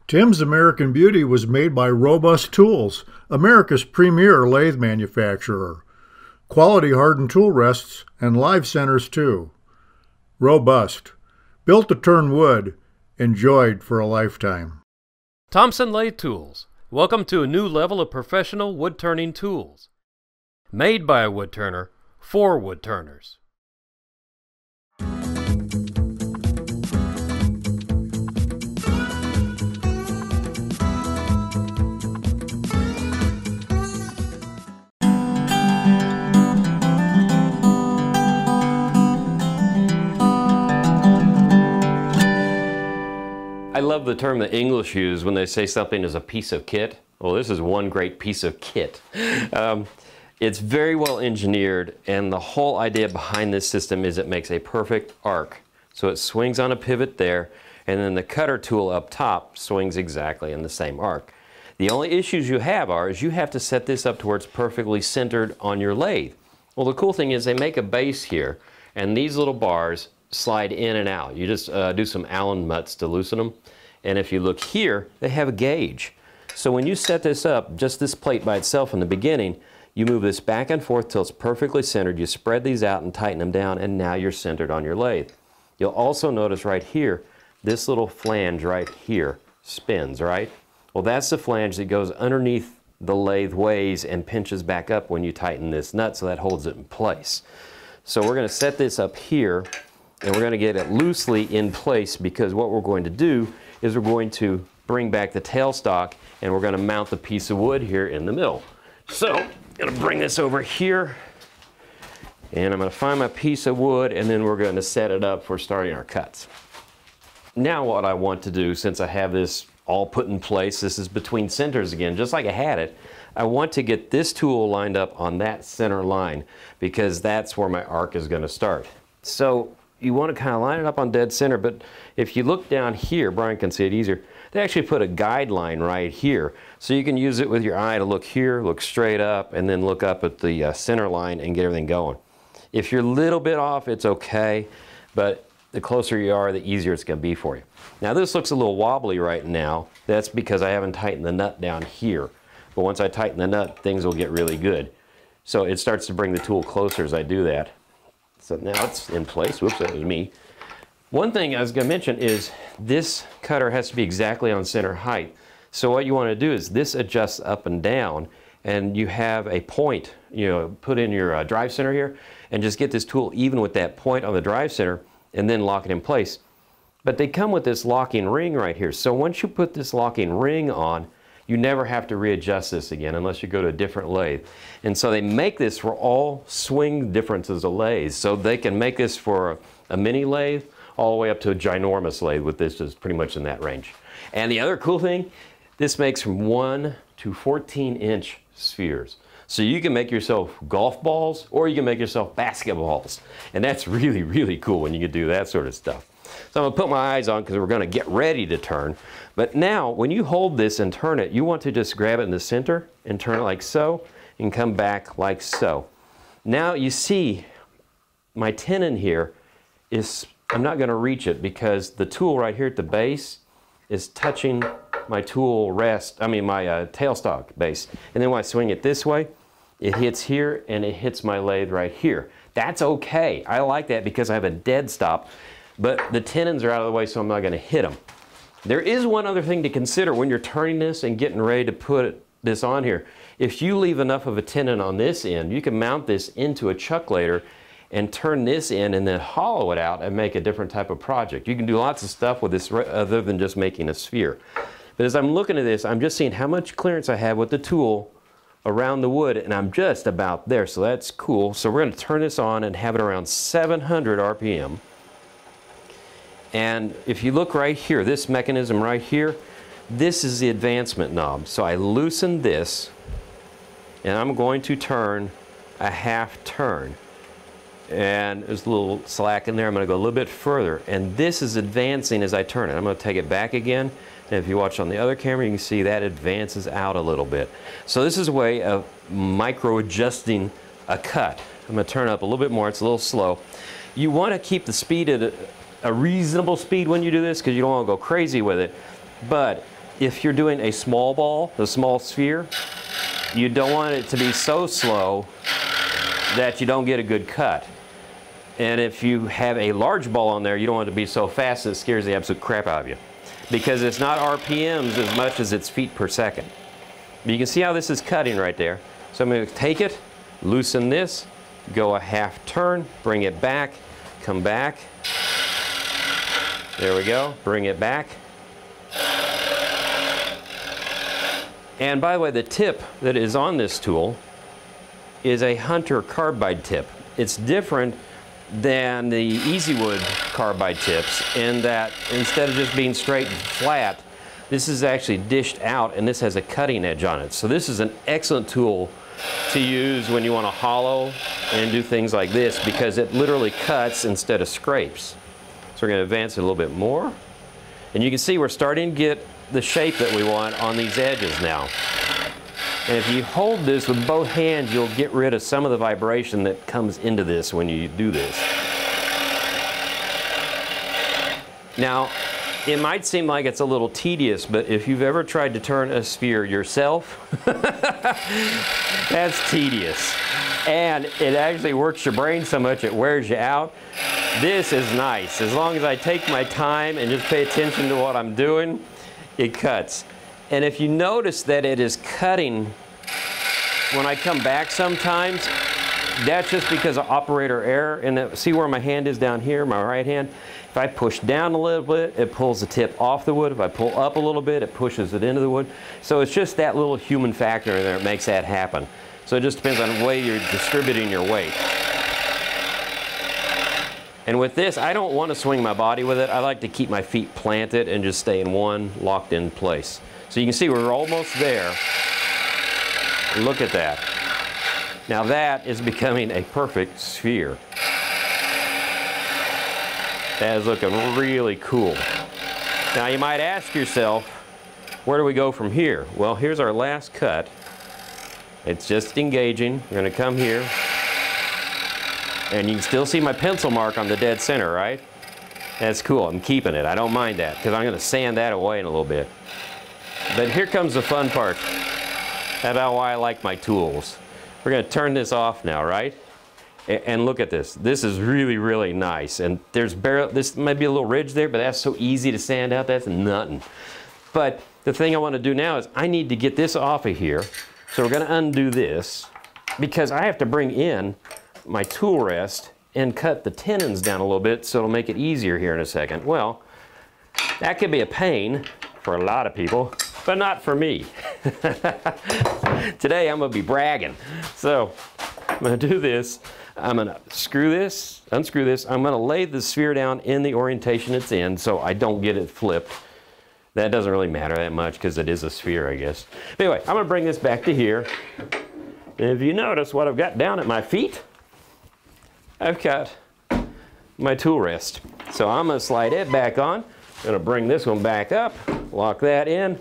Tim's American Beauty was made by Robust Tools, America's premier lathe manufacturer. Quality hardened tool rests and live centers too. Robust. Built to turn wood. Enjoyed for a lifetime. Thompson Lathe Tools. Welcome to a new level of professional wood turning tools. Made by a wood turner for wood turners. I love the term that English use when they say something is a piece of kit. Well, this is one great piece of kit. It's very well engineered, and the whole idea behind this system is it makes a perfect arc. So it swings on a pivot there, and then the cutter tool up top swings exactly in the same arc. The only issues you have is you have to set this up to where it's perfectly centered on your lathe. Well, the cool thing is they make a base here, and these little bars slide in and out. You just do some Allen nuts to loosen them. And if you look here, they have a gauge. So when you set this up, just this plate by itself in the beginning, you move this back and forth till it's perfectly centered. You spread these out and tighten them down, and now you're centered on your lathe. You'll also notice right here, this little flange right here spins, right? Well, that's the flange that goes underneath the lathe ways and pinches back up when you tighten this nut, so that holds it in place. So we're going to set this up here, and we're going to get it loosely in place, because what we're going to do is we're going to bring back the tailstock, and we're going to mount the piece of wood here in the middle. So I'm going to bring this over here, and I'm going to find my piece of wood, and then we're going to set it up for starting our cuts. Now what I want to do, since I have this all put in place, this is between centers again, just like I had it, I want to get this tool lined up on that center line, because that's where my arc is going to start. So you want to kind of line it up on dead center, but if you look down here, Brian can see it easier, they actually put a guideline right here. So you can use it with your eye to look here, look straight up, and then look up at the center line and get everything going. If you're a little bit off, it's okay, but the closer you are, the easier it's going to be for you. Now this looks a little wobbly right now. That's because I haven't tightened the nut down here. But once I tighten the nut, things will get really good. So it starts to bring the tool closer as I do that. So now it's in place. Whoops, that was me. One thing I was going to mention is this cutter has to be exactly on center height. So what you want to do is this adjusts up and down, and you have a point, put in your drive center here, and just get this tool even with that point on the drive center, and then lock it in place. But they come with this locking ring right here. So once you put this locking ring on, you never have to readjust this again unless you go to a different lathe. And so they make this for all swing differences of lathes. So they can make this for a mini lathe all the way up to a ginormous lathe, with this is pretty much in that range. And the other cool thing, this makes from 1 to 14-inch spheres. So you can make yourself golf balls, or you can make yourself basketballs. And that's really, really cool when you can do that sort of stuff. So I'm going to put my eyes on, because we're going to get ready to turn. But now, when you hold this and turn it, you want to just grab it in the center and turn it like so, and come back like so. Now you see my tenon here is, I'm not going to reach it, because the tool right here at the base is touching my tool rest, my tailstock base. And then when I swing it this way, it hits here and it hits my lathe right here. That's okay. I like that because I have a dead stop, but the tenons are out of the way, so I'm not going to hit them. There is one other thing to consider when you're turning this and getting ready to put this on here. If you leave enough of a tenon on this end, you can mount this into a chuck later and turn this in and then hollow it out and make a different type of project. You can do lots of stuff with this other than just making a sphere. But as I'm looking at this, I'm just seeing how much clearance I have with the tool around the wood, and I'm just about there, so that's cool. So we're going to turn this on and have it around 700 RPM. And if you look right here, this mechanism right here, this is the advancement knob. So I loosen this, and I'm going to turn a half turn. And there's a little slack in there. I'm going to go a little bit further, and this is advancing as I turn it. I'm going to take it back again, and if you watch on the other camera, you can see that advances out a little bit. So this is a way of micro adjusting a cut. I'm going to turn it up a little bit more. It's a little slow. You want to keep the speed at a reasonable speed when you do this, because you don't want to go crazy with it. But if you're doing a small ball, the small sphere, you don't want it to be so slow that you don't get a good cut. And if you have a large ball on there, you don't want it to be so fast that it scares the absolute crap out of you. Because it's not RPMs as much as it's feet per second. But you can see how this is cutting right there. So I'm going to take it, loosen this, go a half turn, bring it back, come back. There we go, bring it back. And by the way, the tip that is on this tool is a Hunter carbide tip. It's different than the Easy Wood carbide tips in that instead of just being straight and flat, this is actually dished out and this has a cutting edge on it. So this is an excellent tool to use when you want to hollow and do things like this because it literally cuts instead of scrapes. So we're going to advance it a little bit more. And you can see we're starting to get the shape that we want on these edges now. And if you hold this with both hands, you'll get rid of some of the vibration that comes into this when you do this. Now, it might seem like it's a little tedious, but if you've ever tried to turn a sphere yourself, that's tedious. And it actually works your brain so much it wears you out. This is nice. As long as I take my time and just pay attention to what I'm doing, it cuts. And if you notice that it is cutting when I come back sometimes, that's just because of operator error. And see where my hand is down here, my right hand? If I push down a little bit, it pulls the tip off the wood. If I pull up a little bit, it pushes it into the wood. So it's just that little human factor in there that makes that happen. So it just depends on the way you're distributing your weight. And with this, I don't want to swing my body with it. I like to keep my feet planted and just stay in one locked in place. So you can see we're almost there. Look at that. Now that is becoming a perfect sphere. That is looking really cool. Now you might ask yourself, where do we go from here? Well, here's our last cut. It's just engaging. We're going to come here. And you can still see my pencil mark on the dead center, right? That's cool. I'm keeping it. I don't mind that because I'm going to sand that away in a little bit. But here comes the fun part about why I like my tools. We're going to turn this off now, right? And look at this. This is really, really nice. And this might be a little ridge there, but that's so easy to sand out. That's nothing. But the thing I want to do now is I need to get this off of here. So we're going to undo this because I have to bring in my tool rest and cut the tenons down a little bit so it'll make it easier here in a second. Well, that could be a pain for a lot of people, but not for me. Today I'm going to be bragging. So I'm going to do this. I'm going to unscrew this. I'm going to lay the sphere down in the orientation it's in so I don't get it flipped. That doesn't really matter that much because it is a sphere, I guess. But anyway, I'm going to bring this back to here. And if you notice what I've got down at my feet, I've got my tool rest. So I'm going to slide it back on. I'm going to bring this one back up, lock that in,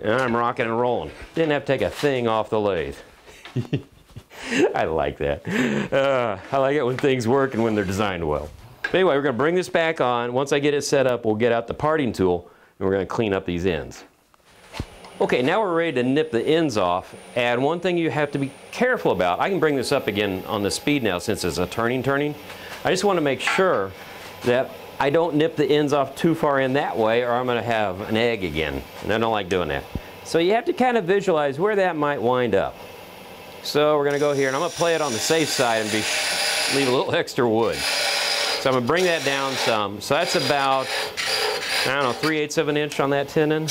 and I'm rocking and rolling. Didn't have to take a thing off the lathe. I like that. I like it when things work and when they're designed well. But anyway, we're going to bring this back on. Once I get it set up, we'll get out the parting tool and we're going to clean up these ends. Okay, now we're ready to nip the ends off. And one thing you have to be careful about, I can bring this up again on the speed now since it's a turning. I just want to make sure that I don't nip the ends off too far in that way or I'm going to have an egg again. And I don't like doing that. So you have to kind of visualize where that might wind up. So we're going to go here and I'm going to play it on the safe side and leave a little extra wood. So I'm going to bring that down some. So that's about, I don't know, 3/8 of an inch on that tenon.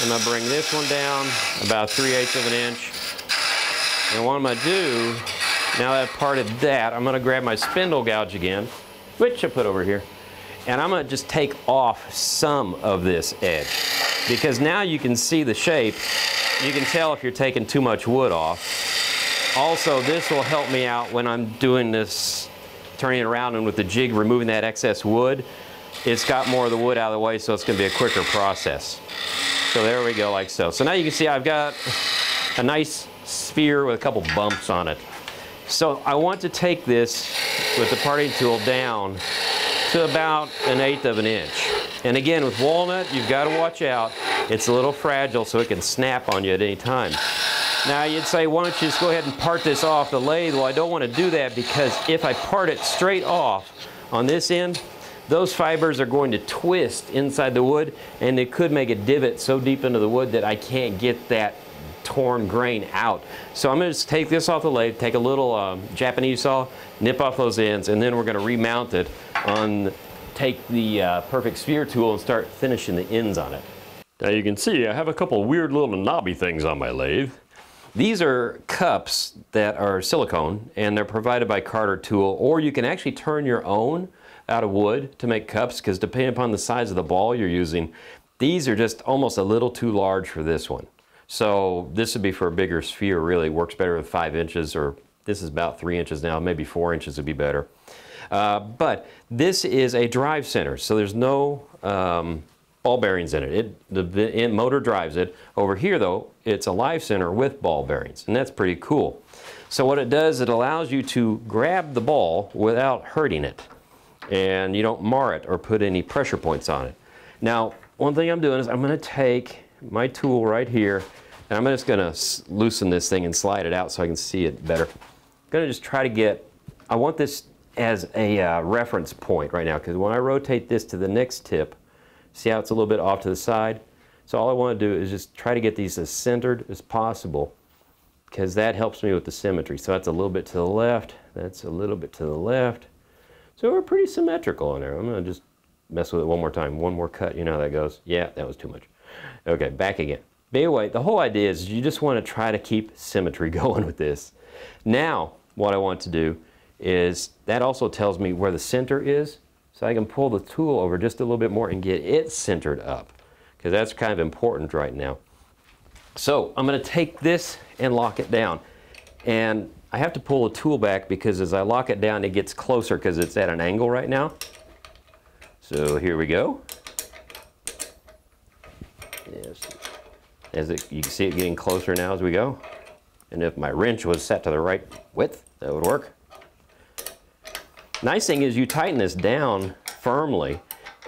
I'm going to bring this one down about 3/8 of an inch. And what I'm going to do, now that I've parted that, I'm going to grab my spindle gouge again, which I put over here, and I'm going to just take off some of this edge. Because now you can see the shape. You can tell if you're taking too much wood off. Also, this will help me out when I'm doing this, turning it around and with the jig removing that excess wood. It's got more of the wood out of the way, so it's going to be a quicker process. So there we go, like so. So now you can see I've got a nice sphere with a couple bumps on it. So I want to take this with the parting tool down to about 1/8 of an inch. And again, with walnut, you've got to watch out It's a little fragile, so it can snap on you at any time. Now you'd say, why don't you just go ahead and part this off the lathe? Well, I don't want to do that because if I part it straight off on this end, those fibers are going to twist inside the wood, and it could make a divot so deep into the wood that I can't get that torn grain out. So I'm going to just take this off the lathe, take a little Japanese saw, nip off those ends, and then we're going to remount it on, take the perfect sphere tool and start finishing the ends on it. Now you can see I have a couple weird little knobby things on my lathe. These are cups that are silicone, and they're provided by Carter Tool, or you can actually turn your own out of wood to make cups, because depending upon the size of the ball you're using, these are just almost a little too large for this one. So this would be for a bigger sphere, really. Works better with 5 inches, or this is about 3 inches now, maybe 4 inches would be better. But this is a drive center, so there's no ball bearings in it. The motor drives it. Over here though, it's a live center with ball bearings, and that's pretty cool. So what it does, it allows you to grab the ball without hurting it, and you don't mar it or put any pressure points on it. Now, one thing I'm doing is I'm going to take my tool right here, and I'm just going to loosen this thing and slide it out so I can see it better. I'm going to just try to get, I want this as a reference point right now, because when I rotate this to the next tip, see how it's a little bit off to the side? So all I want to do is just try to get these as centered as possible, because that helps me with the symmetry. So that's a little bit to the left, that's a little bit to the left. So we're pretty symmetrical in there. I'm going to just mess with it one more time. One more cut, you know how that goes. Yeah, that was too much. Okay, back again. But anyway, the whole idea is you just want to try to keep symmetry going with this. Now, what I want to do is, that also tells me where the center is, so I can pull the tool over just a little bit more and get it centered up, because that's kind of important right now. So I'm going to take this and lock it down. And I have to pull the tool back because as I lock it down, it gets closer because it's at an angle right now. So here we go. Yes. You can see it getting closer now as we go. And if my wrench was set to the right width, that would work. Nice thing is you tighten this down firmly,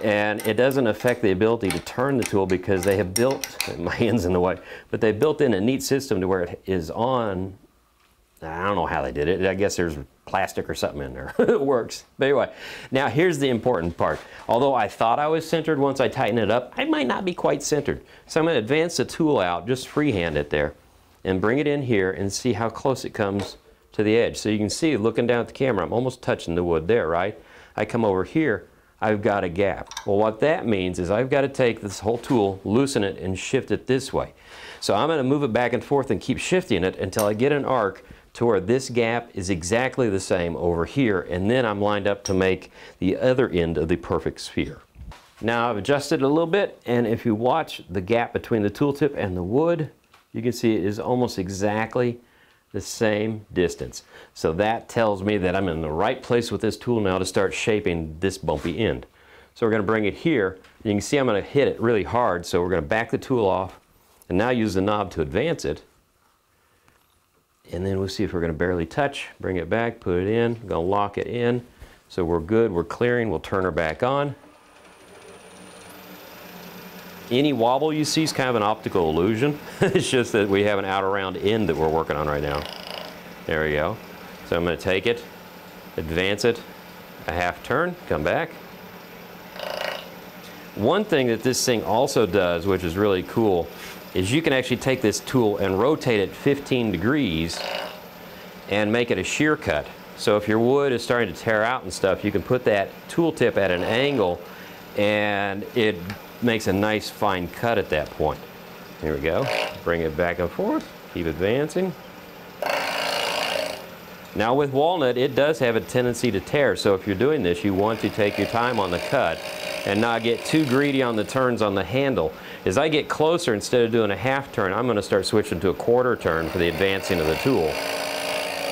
and it doesn't affect the ability to turn the tool, because they have built, my hand's in the way, but they built in a neat system to where it is on, I don't know how they did it. I guess there's plastic or something in there. It works. But anyway, now here's the important part. Although I thought I was centered, once I tighten it up, I might not be quite centered. So I'm going to advance the tool out, just freehand it there, and bring it in here and see how close it comes to the edge. So you can see, looking down at the camera, I'm almost touching the wood there, right? I come over here, I've got a gap. Well, what that means is I've got to take this whole tool, loosen it, and shift it this way. So I'm going to move it back and forth and keep shifting it until I get an arc to where this gap is exactly the same over here, and then I'm lined up to make the other end of the perfect sphere. Now I've adjusted it a little bit, and if you watch the gap between the tooltip and the wood, you can see it is almost exactly the same distance. So that tells me that I'm in the right place with this tool now to start shaping this bumpy end. So we're going to bring it here. You can see I'm going to hit it really hard, so we're going to back the tool off and now use the knob to advance it. And then we'll see if we're going to barely touch. Bring it back, put it in, going to lock it in. So we're good, we're clearing, we'll turn her back on. Any wobble you see is kind of an optical illusion. It's just that we have an outer round end that we're working on right now. There we go. So I'm going to take it, advance it, a half turn, come back. One thing that this thing also does, which is really cool, is you can actually take this tool and rotate it 15 degrees and make it a shear cut. So if your wood is starting to tear out and stuff, you can put that tool tip at an angle and it makes a nice fine cut at that point. Here we go. Bring it back and forth, keep advancing. Now with walnut, it does have a tendency to tear, so if you're doing this, you want to take your time on the cut and not get too greedy on the turns on the handle. As I get closer, instead of doing a half turn, I'm going to start switching to a quarter turn for the advancing of the tool.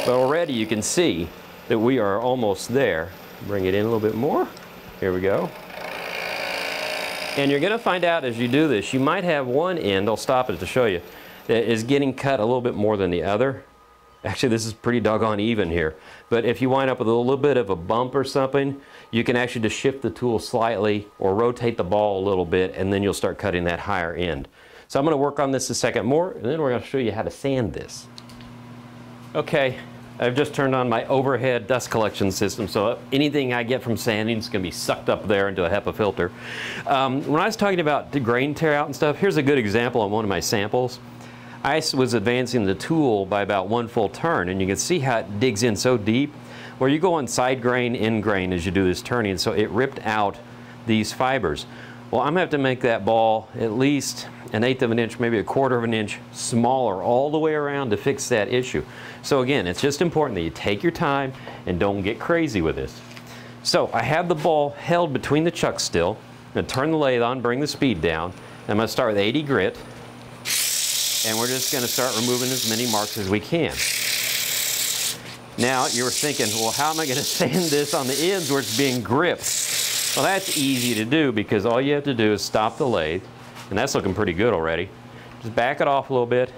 But already you can see that we are almost there. Bring it in a little bit more. Here we go. And you're going to find out as you do this, you might have one end, I'll stop it to show you, that is getting cut a little bit more than the other. Actually, this is pretty doggone even here. But if you wind up with a little bit of a bump or something, you can actually just shift the tool slightly or rotate the ball a little bit, and then you'll start cutting that higher end. So I'm going to work on this a second more, and then we're going to show you how to sand this. Okay, I've just turned on my overhead dust collection system, so anything I get from sanding is going to be sucked up there into a HEPA filter. When I was talking about the grain tear out and stuff, here's a good example on one of my samples. I was advancing the tool by about 1 full turn, and you can see how it digs in so deep, where you go on side grain, end grain as you do this turning, so it ripped out these fibers. Well, I'm going to have to make that ball at least 1/8 of an inch, maybe 1/4 of an inch smaller all the way around to fix that issue. So again, it's just important that you take your time and don't get crazy with this. So I have the ball held between the chucks still. I'm going to turn the lathe on, bring the speed down. I'm going to start with 80 grit, and we're just going to start removing as many marks as we can. Now you were thinking, well, how am I going to sand this on the ends where it's being gripped? Well, that's easy to do, because all you have to do is stop the lathe, and that's looking pretty good already. Just back it off a little bit,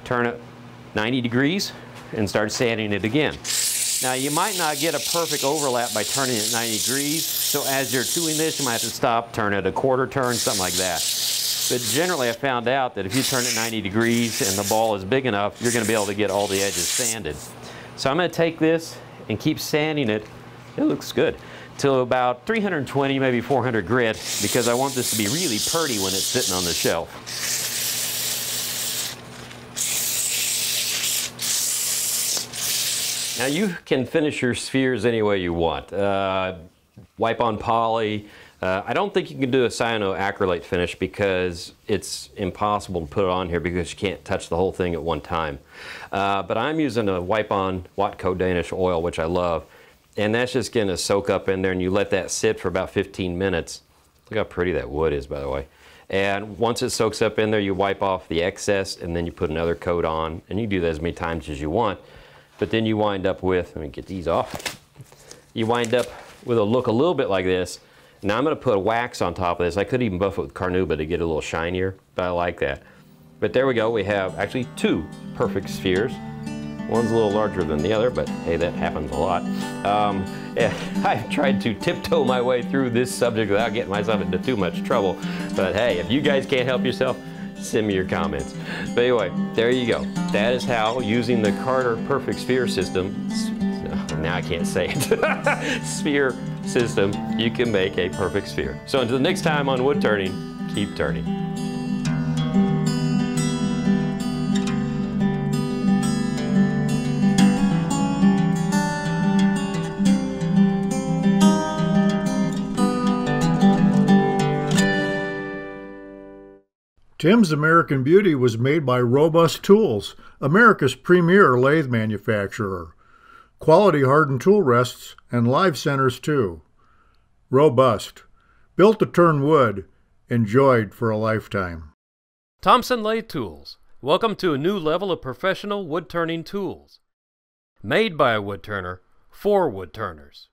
turn it 90 degrees, and start sanding it again. Now you might not get a perfect overlap by turning it 90 degrees, so as you're doing this you might have to stop, turn it a 1/4 turn, something like that. But generally I found out that if you turn it 90 degrees and the ball is big enough, you're going to be able to get all the edges sanded. So I'm going to take this and keep sanding it. It looks good. Till about 320, maybe 400 grit, because I want this to be really pretty when it's sitting on the shelf. Now you can finish your spheres any way you want. Wipe on poly. I don't think you can do a cyanoacrylate finish because it's impossible to put it on here because you can't touch the whole thing at one time. But I'm using a wipe on Watco Danish oil, which I love. And that's just going to soak up in there, and you let that sit for about 15 minutes. Look how pretty that wood is, by the way. And once it soaks up in there, you wipe off the excess, and then you put another coat on. And you do that as many times as you want. But then you wind up with, let me get these off. You wind up with a look a little bit like this. Now I'm going to put wax on top of this. I could even buff it with carnauba to get it a little shinier, but I like that. But there we go. We have actually 2 perfect spheres. One's a little larger than the other, but hey, that happens a lot. Yeah, I've tried to tiptoe my way through this subject without getting myself into too much trouble. But hey, if you guys can't help yourself, send me your comments. But anyway, there you go. That is how, using the Carter Perfect Sphere System, now I can't say it, sphere system, you can make a perfect sphere. So until the next time on Wood Turning, keep turning. Tim's American Beauty was made by Robust Tools, America's premier lathe manufacturer. Quality hardened tool rests and live centers too. Robust. Built to turn wood. Enjoyed for a lifetime. Thompson Lathe Tools. Welcome to a new level of professional wood turning tools. Made by a wood turner for wood turners.